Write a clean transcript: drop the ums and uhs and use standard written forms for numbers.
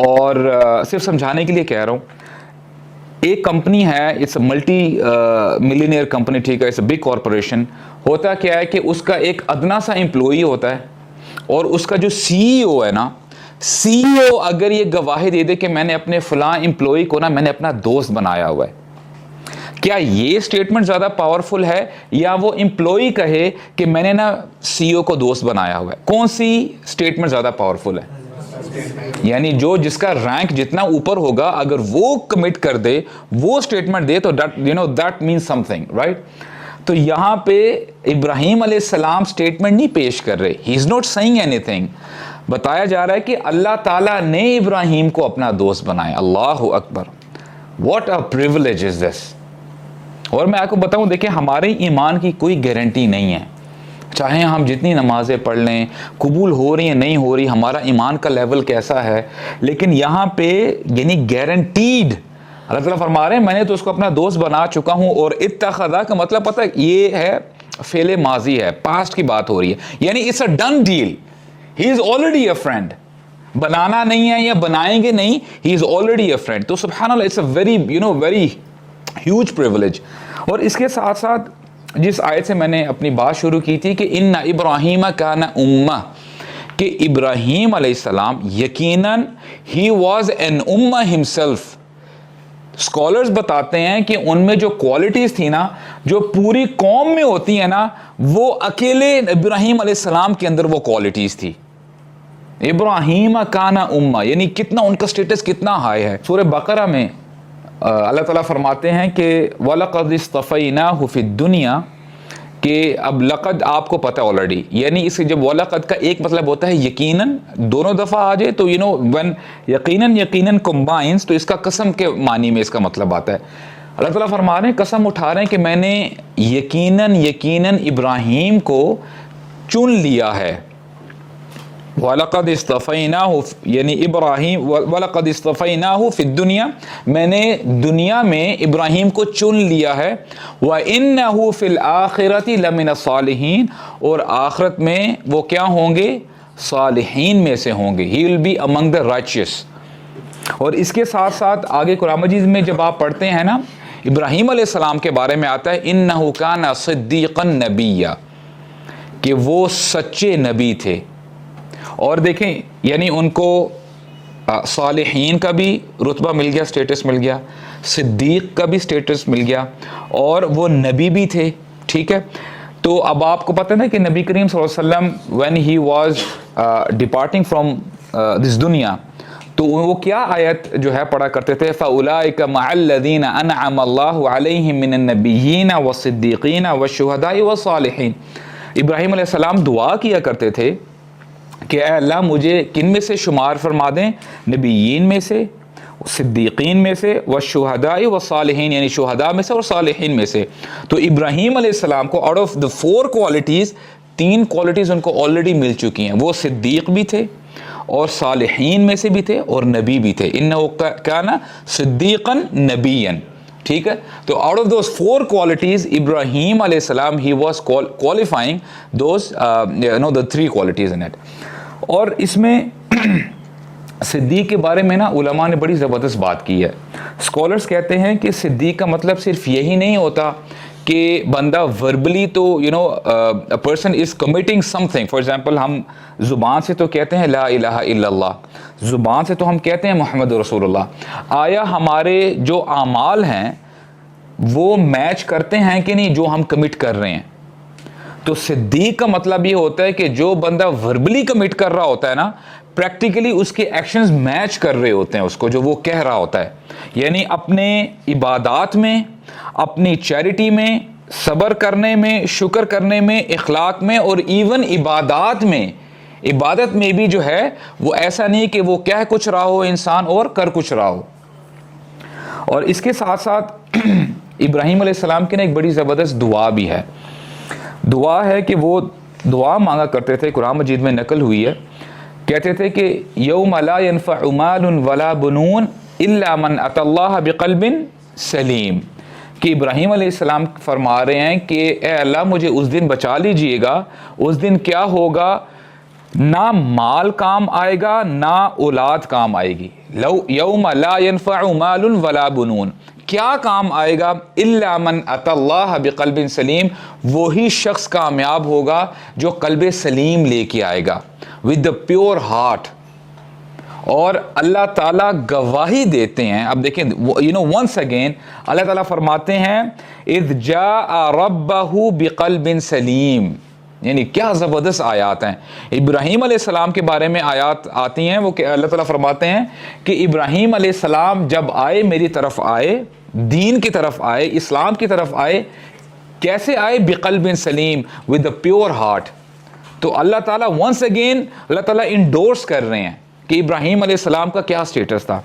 اور صرف سمجھانے کے لیے کہہ رہا ہوں. ایک کمپنی ہے, it's a multi millionaire company, ٹھیک ہے, اٹس اے بگ کارپوریشن. ہوتا کیا ہے کہ اس کا ایک ادنا سا امپلائی ہوتا ہے, اور اس کا جو سی ای او ہے نا, سی ای او اگر یہ گواہی دے دے کہ میں نے اپنے فلاں امپلائی کو نا میں نے اپنا دوست بنایا ہوا ہے, کیا یہ اسٹیٹمنٹ زیادہ پاورفل ہے یا وہ امپلائی کہے کہ میں نے نا سی ای او کو دوست بنایا ہوا ہے؟ کون سی اسٹیٹمنٹ زیادہ پاورفل ہے؟ یعنی جو جس کا رینک جتنا اوپر ہوگا اگر وہ کمٹ کر دے, وہ اسٹیٹمنٹ دے, تو that means some thing, right? تو یہاں پہ ابراہیم علیہ السلام اسٹیٹمنٹ نہیں پیش کر رہے, ہی از ناٹ سیئنگ اینی تھنگ. بتایا جا رہا ہے کہ اللہ تعالیٰ نے ابراہیم کو اپنا دوست بنایا. اللہ اکبر, واٹ اے پریولیج از دس. اور میں آپ کو بتاؤں, دیکھیں ہمارے ایمان کی کوئی گارنٹی نہیں ہے, چاہے ہم جتنی نمازیں پڑھ لیں, قبول ہو رہی ہیں نہیں ہو رہی, ہمارا ایمان کا لیول کیسا ہے, لیکن یہاں پہ یعنی گارنٹیڈ اللہ تعالیٰ فرما رہے ہیں میں نے تو اس کو اپنا دوست بنا چکا ہوں. اور اتخذا کا مطلب پتہ ہے یہ ہے فعل ماضی ہے, پاسٹ کی بات ہو رہی ہے, یعنی it's a done deal, he is already a friend. بنانا نہیں ہے یا بنائیں گے نہیں, ہی از آلریڈی اے فرینڈ. تو سبحان اللہ, it's a very very huge privilege. اور اس کے ساتھ ساتھ جس آیت سے میں نے اپنی بات شروع کی تھی کہ ان ابراہیم کان امہ, کہ ابراہیم علیہ السلام یقیناً ہی واز این امہ ہمسیلف. اسکالرز بتاتے ہیں کہ ان میں جو کوالٹیز تھی نا جو پوری قوم میں ہوتی ہیں نا, وہ اکیلے ابراہیم علیہ السلام کے اندر وہ کوالٹیز تھی. ابراہیم کان امہ یعنی کتنا ان کا سٹیٹس کتنا ہائی ہے. سورہ بقرہ میں اللہ تعالیٰ فرماتے ہیں کہ وَلَقَدِ اسْتَفَيْنَاهُ فِي الدُّنْيَا, کہ اب لقد آپ کو پتہ آلریڈی, یعنی اس جب وَلَقَد کا ایک مطلب ہوتا ہے یقیناً, دونوں دفعہ آ جائے تو when یقیناً کمبائنز, تو اس کا قسم کے معنی میں اس کا مطلب آتا ہے. اللہ تعالیٰ فرما رہے ہیں, قسم اٹھا رہے ہیں کہ میں نے یقیناً ابراہیم کو چن لیا ہے. وَلَقَدْ اسْتَفَيْنَاهُ یعنی ابراہیم, وَلَقَدْ اسْتَفَيْنَاهُ فِي الدُّنْيَا, میں نے دنیا میں ابراہیم کو چن لیا ہے. وَإِنَّهُ فِي الْآخِرَةِ لَمِنَ الصَّالِحِينَ, اور آخرت میں وہ کیا ہوں گے؟ صالحین میں سے ہوں گے. He will be among the righteous. اور اس کے ساتھ ساتھ آگے قرآن مجید میں جب آپ پڑھتے ہیں نا, ابراہیم علیہ السلام کے بارے میں آتا ہے إِنَّهُ كَانَ صِدِّيقًا نَبِيًّا, کہ وہ سچے نبی تھے. اور دیکھیں یعنی ان کو صالحین کا بھی رتبہ مل گیا, سٹیٹس مل گیا, صدیق کا بھی سٹیٹس مل گیا, اور وہ نبی بھی تھے. ٹھیک ہے, تو اب آپ کو پتہ نا کہ نبی کریم صلی اللہ علیہ وسلم when he was departing from this دنیا, تو وہ کیا آیت جو ہے پڑھا کرتے تھے, فَأُولَٰئِكَ مَعَ الَّذِينَ أَنْعَمَ اللَّهُ عَلَيْهِم مِّنَ النَّبِيِّينَ وَالصِّدِّيقِينَ وَالشُّهَدَاءِ وَالصَّالِحِينَ. ابراہیم علیہ السلام دعا کیا کرتے تھے کہ اے اللہ مجھے کن میں سے شمار فرما دیں, نبیین میں سے, صدیقین میں سے, والشہداء والصالحین یعنی شہداء میں سے اور صالحین میں سے. تو ابراہیم علیہ السلام کو out of the 4 qualities 3 qualities ان کو آلریڈی مل چکی ہیں. وہ صدیق بھی تھے اور صالحین میں سے بھی تھے اور نبی بھی تھے. انہ کان صدیقا نبیا. ٹھیک ہے, تو آؤٹ آف دوز 4 کوالٹیز ابراہیم علیہ السلام he was qualifying those the 3 qualities in it. اور اس میں صدیق کے بارے میں نا علماء نے بڑی زبردست بات کی ہے. اسکالرس کہتے ہیں کہ صدیق کا مطلب صرف یہی نہیں ہوتا کہ بندہ وربلی تو a person is committing something. For example ہم زبان سے تو کہتے ہیں لا الہ الا اللہ, زبان سے تو ہم کہتے ہیں محمد رسول اللہ. آیا ہمارے جو اعمال ہیں وہ میچ کرتے ہیں کہ نہیں جو ہم کمٹ کر رہے ہیں؟ تو صدیق کا مطلب یہ ہوتا ہے کہ جو بندہ وربلی کمٹ کر رہا ہوتا ہے نا, پریکٹیکلی اس کے ایکشنز میچ کر رہے ہوتے ہیں اس کو جو وہ کہہ رہا ہوتا ہے. یعنی اپنے عبادات میں, اپنی چیریٹی میں, صبر کرنے میں, شکر کرنے میں, اخلاق میں, اور ایون عبادات میں, عبادت میں بھی جو ہے وہ ایسا نہیں کہ وہ کہہ کچھ رہا ہو انسان اور کر کچھ رہا ہو. اور اس کے ساتھ ساتھ ابراہیم علیہ السلام کی نا ایک بڑی زبردست دعا بھی ہے. دعا ہے کہ وہ دعا مانگا کرتے تھے, قرآن مجید میں نقل ہوئی ہے, کہتے تھے کہ یوم لا ينفع مال ولا بنون الا من اتى الله بقلب سلیم, کہ ابراہیم علیہ السلام فرما رہے ہیں کہ اے اللہ مجھے اس دن بچا لیجئے گا. اس دن کیا ہوگا نہ مال کام آئے گا نہ اولاد کام آئے گی. لو یوم لا ينفع مال ولا بنون, کیا کام آئے گا؟ الا من اتى اللہ بقلب سلیم, وہی شخص کامیاب ہوگا جو قلب سلیم لے کے آئے گا, with the pure heart. اور اللہ تعالیٰ گواہی دیتے ہیں. اب دیکھیں once again اللہ تعالیٰ فرماتے ہیں اذ جاء ربہ بقلب سلیم, یعنی کیا زبردست آیات ہیں. ابراہیم علیہ السلام کے بارے میں آیات آتی ہیں, وہ کہ اللہ تعالیٰ فرماتے ہیں کہ ابراہیم علیہ السلام جب آئے, میری طرف آئے, دین کی طرف آئے, اسلام کی طرف آئے, کیسے آئے؟ بقلب سلیم, with a pure heart. تو اللہ تعالیٰ once again اللہ تعالیٰ انڈورس کر رہے ہیں کہ ابراہیم علیہ السلام کا کیا سٹیٹس تھا.